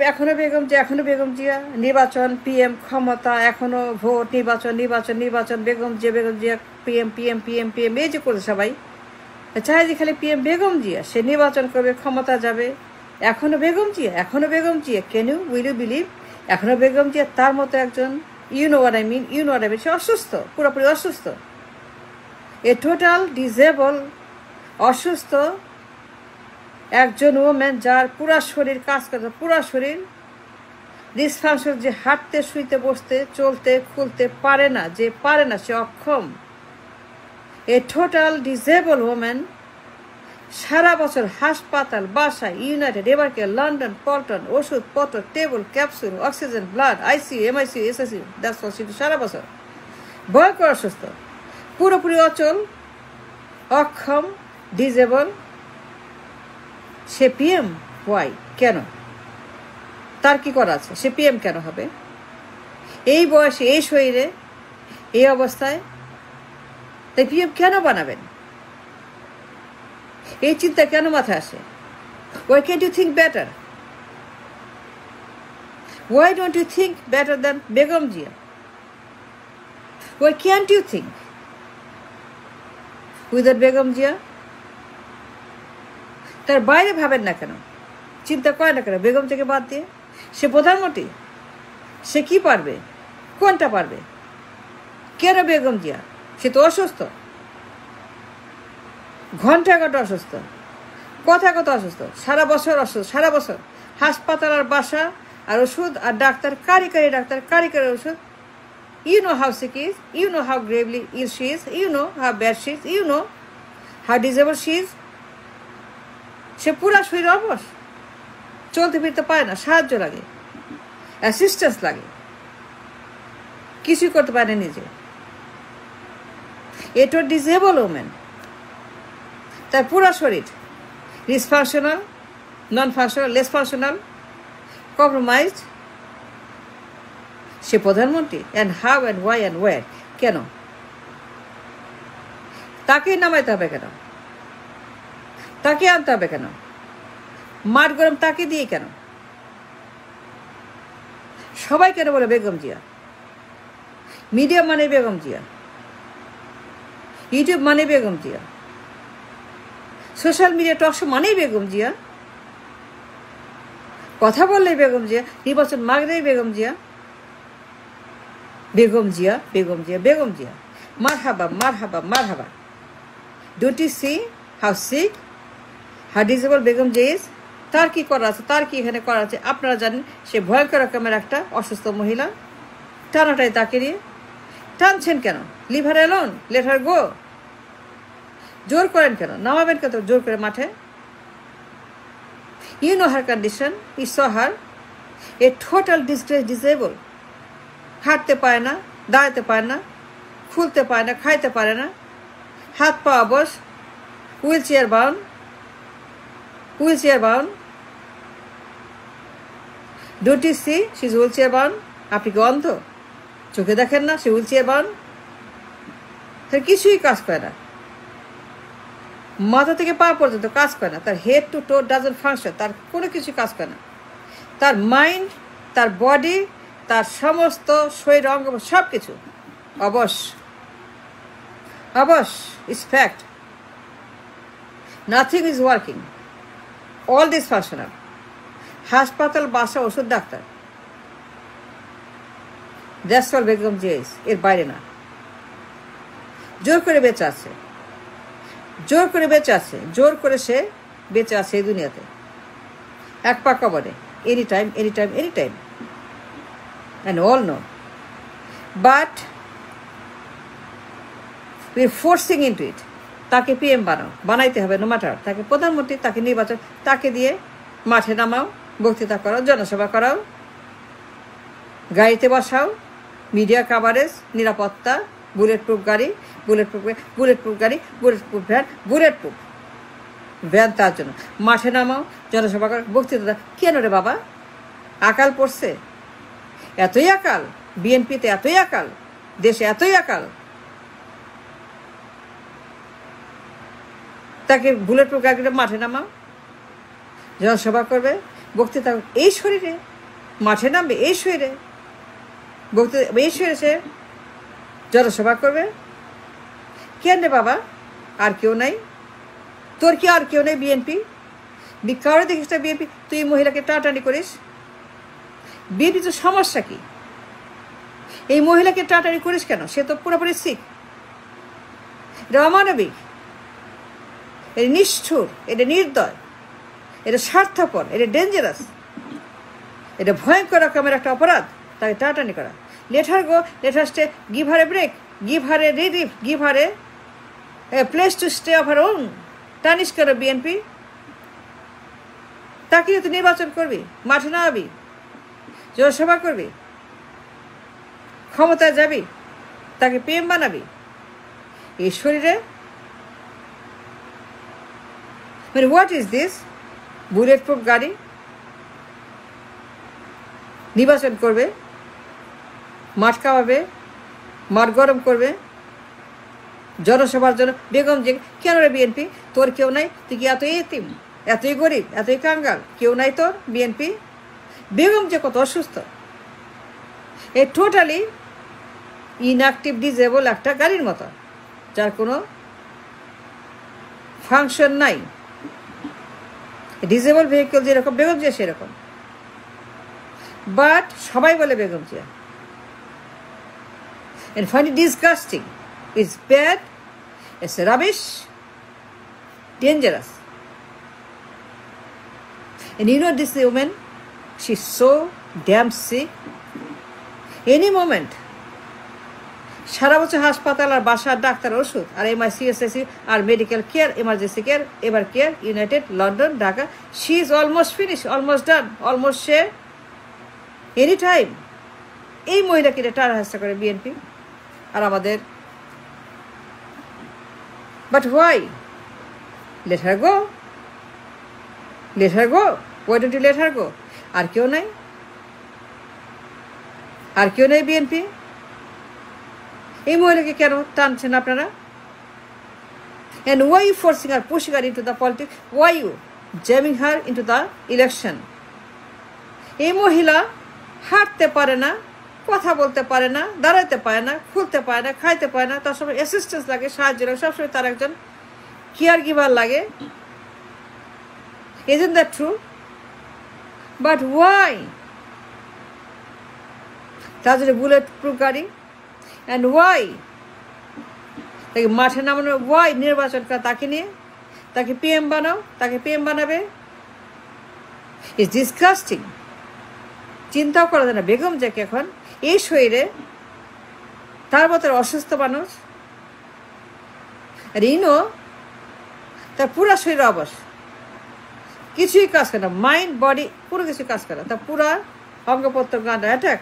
এখনো বেগম জিয়া নির্বাচন পিএম ক্ষমতা এখনো ভোট নির্বাচন বেগম জিয়া পিএম এই যে করে সবাই চাই যে খালি পিএম বেগম জিয়া সে নির্বাচন করবে ক্ষমতা যাবে এখনো Begum Zia can will you believe এখনো বেগম জিয়া তার মতো একজন you know what I mean সে অসুস্থ পুরোপুরি অসুস্থ এ টোটাল ডিজেবল অসুস্থ একজন ওমেন যার পুরা শরীর কাজ করতে পুরা শরীর ডিসফাংশন যে হাঁটতে শুইতে বসতে চলতে খুলতে পারে না সে অক্ষম এ টোটাল ডিজেবল ওমেন সারা বছর হাসপাতাল বাসায় ইউনাইটেড এবারকে লন্ডন পল্টন ওষুধপত্র table capsule oxygen blood ICU MICU SICU সারা বছর ভয়ঙ্কর অসুস্থ পুরোপুরি অচল অক্ষম ডিজেবল সে পিএম ওয়াই কেন তার কি করা আছে সে পিএম কেন হবে এই বয়সে এই শরীরে এই অবস্থায় তাই পিএম কেন বানাবেন এই চিন্তা কেন মাথায় আসে why can't you think better why don't you think better than Begum Zia why can't you think without Begum Zia তার বাইরে ভাবেন না কেন চিন্তা করে না কেন বেগম থেকে বাদ দিয়ে সে প্রধানমন্ত্রী সে কি পারবে কোনটা পারবে কেন বেগম জিয়া সে তো অসুস্থ ঘন্টা অসুস্থ কথা অসুস্থ সারা বছর হাসপাতাল আর বাসা আর ওষুধ আর ডাক্তার কারি ওষুধ you know how sick is you know how gravely ill she is you know how bad she is you know how disable she is সে পুরা শরীর অবশ চলতে ফিরতে পারে না সাহায্য লাগে অ্যাসিস্ট্যান্স লাগে কিছুই করতে পারে না নিজে এটা ডিজেবল ওমেন তার পুরা শরীর dysfunctional non functional less functional compromised সে প্রধানমন্ত্রী and how and why and where কেন তাকেই নামাইতে হবে কেন তাকে আনতে হবে কেন মাঠ গরম তাকে দিয়ে কেন সবাই কেন বলে বেগম জিয়া মিডিয়া মানে বেগম জিয়া ইউটিউব মানে Begum Zia social media talk show মানেই বেগম জিয়া কথা বললেই বেগম জিয়া নির্বাচন মাগলেই বেগম জিয়া মারহাবা don't you see how sick how disabled Begum Zia is তার কি করা আছে তার কি এখানে করা আছে আপনারা জানেন সে ভয়ঙ্কর রকমের একটা অসুস্থ মহিলা টানাটাই তাকে নিয়ে টানছেন কেন leave her alone let her go জোর করেন কেন নামাবেন কেন জোর করে মাঠে you know her condition you saw her a total disable হাঁটতে পারে না দাঁড়াতে পারে না খুলতে পারে না খাইতে পারে না হাত পা অবশ wheelchair bound don't you see she is wheelchair bound আপনি কি অন্ধ চোখে দেখেন না সে হুইল চেয়ার বাউন্ড তার কিছুই কাজ করে না মাথা থেকে পা পর্যন্ত কাজ করে না তার head to to doesn't function তার কোনো কিছু কাজ করে না তার মাইন্ড তার বডি তার সমস্ত শরীর অঙ্গ সব কিছু অবশ is fact nothing is working all dysfunctional হাসপাতাল বাসা ওষুধ doctor that's all Begum Zia is এর বাইরে না জোর করে বেঁচে আছে জোর করে সে বেঁচে আছে এই দুনিয়াতে এক পা কবরে any time and all know but we're forcing into it তাকে পিএম বানাইতে হবে নো ম্যাটার তাকে প্রধানমন্ত্রী তাকে নির্বাচন তাকে দিয়ে মাঠে নামাও বক্তৃতা করাও জনসভা করাও গাড়িতে বসাও মিডিয়া কাভারেজ নিরাপত্তা বুলেটপ্রুফ ভ্যান তার জন্য মাঠে নামাও জনসভা করাও বক্তৃতা কেন রে বাবা আকাল পড়ছে এতই আকাল বিএনপিতে এতই আকাল দেশে এতই আকাল তাকে বুলেটপ্রুফ গাড়িতে মাঠে নামাও জনসভা করবে বক্তৃতা এই শরীরে, মাঠে নামবে এই শরীরে, বক্তৃতা এই শরীরে সে জনসভা করবে। কেন রে বাবা, আর কেউ নাই? তোর কি আর কেউ নেই? বিএনপি কারো দেখিস না বিএনপি? তুই এই মহিলাকে টাটানি করিস। বিএনপি তো সমস্যা কি? এই মহিলাকে টাটানি করিস কেন? সে তো পুরোপুরি শিখ। এটা অমানবিক, এটা নিষ্ঠুর, এটা নির্দয়, এটা স্বার্থপর, এটা ডেঞ্জারাস, এটা ভয়ঙ্কর রকমের একটা অপরাধ তাকে টাটানি করা। Let her go, let her stay, give her a break, give her a relief, give her a place to stay of her own. টানিশ করো বিএনপি। তাকে তুই নির্বাচন করবি, মাঠে নামাবি, জনসভা করবি, ক্ষমতায় যাবি, তাকে পিএম বানাবি। এই শরীরে মানে what is this? Bullet proof গাড়ি নির্বাচন করবে, মাঠ খাওয়াবে, মাঠ গরম করবে জনসভার জন্য। বেগম যে কেন রে বিএনপি? তোর কেউ নাই? তুই কি এতই এতিম, এতই গরিব, এতই কাঙ্গাল? কেউ নাই তোর বিএনপি? বেগম যে কত অসুস্থ, এ টোটালি ইনঅ্যাক্টিভ ডিজেবল একটা গাড়ির মতো, যার কোনো ফাংশন নাই। ডিজেবল ভেহিকল যেরকম, বেগম জিয়া সেরকম। বাট সবাই বলে Begum Zia. And find it disgusting. It's bad, it's rubbish, dangerous. And you know this woman, she's so damn sick. Any moment, সারা বছর হাসপাতাল আর বাসার ডাক্তার ওষুধ আর MICSIC আর medical care, emergency care, Evercare, united, London, Dhaka. She is almost finish, almost done, almost সে any time. এই মহিলাকে টার হাসা করে বিএনপি আর আমাদের। But why? Let her go, let her go, why don't you let her go? আর কেউ নাই, আর কেউ নেই বিএনপি। এই মহিলাকে কেন টানছেন আপনারা? And why you forcing her, pushing her into the politics? Why you jamming her into the election? এই মহিলা হাঁটতে পারে না, কথা বলতে পারে না, দাঁড়াইতে পারে না, খুলতে পারে না, খাইতে পারে না, তার সময় অ্যাসিস্ট্যান্স লাগে, সাহায্য লাগে, সবসময় তার একজন কেয়ার গিভার লাগে। Isn't that true? But why? তার জন্য বুলেট প্রুফ গাড়ি। And why? তাকে মাঠে নামানো, ওয়াই নির্বাচন করা তাকে নিয়ে, তাকে পিএম বানাও, তাকে পিএম বানাবে। It's disgusting. চিন্তাও করা যায় না বেগম যাকে এখন এই শরীরে, তার মতো অসুস্থ মানুষ, আর ইনো তার পুরা শরীর অবশ, কিছুই কাজ করে না, মাইন্ড বডি পুরো কিছু কাজ করে না, তার পুরা অঙ্গ প্রত্যঙ্গ under attack.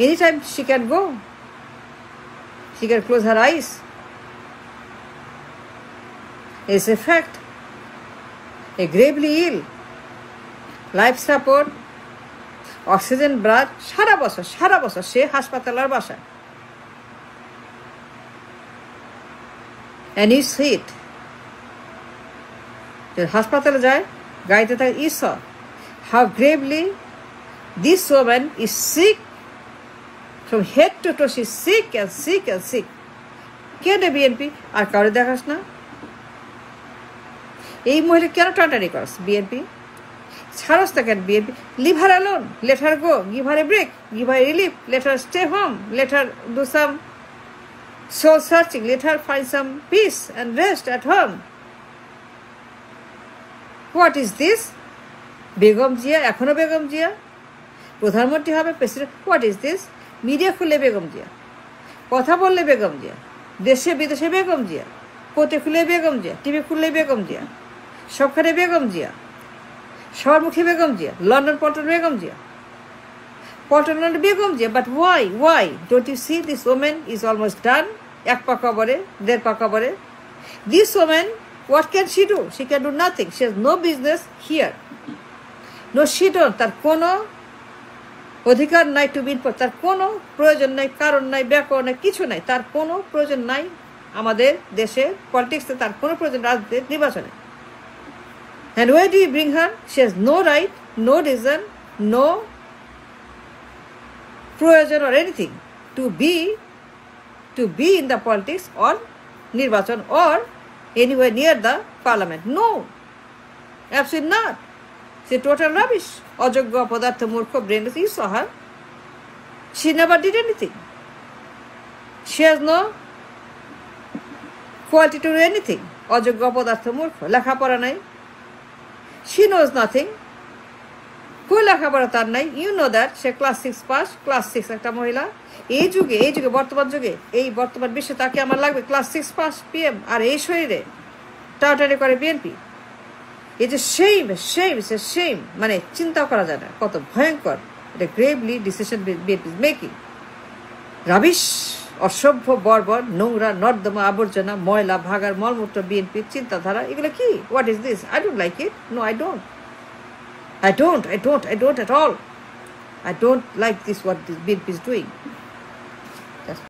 Any time she can go, she can close her eyes. It's a fact. A gravely ill, life support, oxygen blood, সারা বছর সে হাসপাতালের বাসায়। And you see it. হাসপাতালে যায়, গাড়িতে থাকে, you saw how gravely this woman is sick. From head to toe, she's sick and sick and sick. কেন BNP আর কাউরে দেখাস না? এই মহিলা কেন টানটানি করস বিএনপি? ছাড়স না কেন BNP? Leave her alone, let her go, give her a break, give her relief, let her stay home, let her do some soul searching, let her find some peace and rest at home. What is this? Begum Zia এখনো বেগম জিয়া, প্রধানমন্ত্রী হবে, president. What is this? Media খুললে বেগম জিয়া, কথা বললে বেগম জিয়া, দেশে বিদেশে বেগম জিয়া, কোর্টে খুলে বেগম জিয়া, টিভি খুললে বেগম জিয়া, সবখানে বেগম জিয়া, সবার মুখে Begum Zia, London Paltan Begum Zia, Paltan London Begum Zia. But why don't you see this women is almost done? এক পা কবরে, দেড় পা কবরে। This women, what can she do? She can do nothing. She has no business here, no she don't. তার কোনো অধিকার নাই টু বিন, তার কোনো প্রয়োজন নাই, কারণ নাই, ব্যাকরণ নাই, কিছু নাই, তার কোনো প্রয়োজন নাই আমাদের দেশে পলিটিক্সে, তার কোনো প্রয়োজন রাজনীতির নির্বাচনে। And where do you bring her? She has no right, no reason, no provision or anything to be in the politics or nirbachan or anywhere near the parliament. No, absolutely not. She's total rubbish. Ajogya padartha murkha brainless. You saw her. She never did anything. She has no quality to do anything. Ajogya padartha murkha. Lekha pora nai. She knows nothing. কই লেখাপড়া তার নাই, you know that. সে class 6 পাস, class 6 একটা মহিলা। এই যুগে বর্তমান যুগে এই বর্তমান বিশ্বে তাকে আমার লাগবে ক্লাস 6 পাস পিএম, আর এই শরীরে টাটারি করে বিএনপি। এই যে সেইম, মানে চিন্তাও করা যায় না কত ভয়ঙ্কর। এটা Gravely decision BNP making. Rubbish, অসভ্য, বর্বর, নোংরা, নর্দমা, আবর্জনা, ময়লা, ভাগার মলমূত্র বিএনপির চিন্তাধারা। এগুলো কি? What is this? I don't like it. No, I don't at all. I don't like this, what this BNP is doing.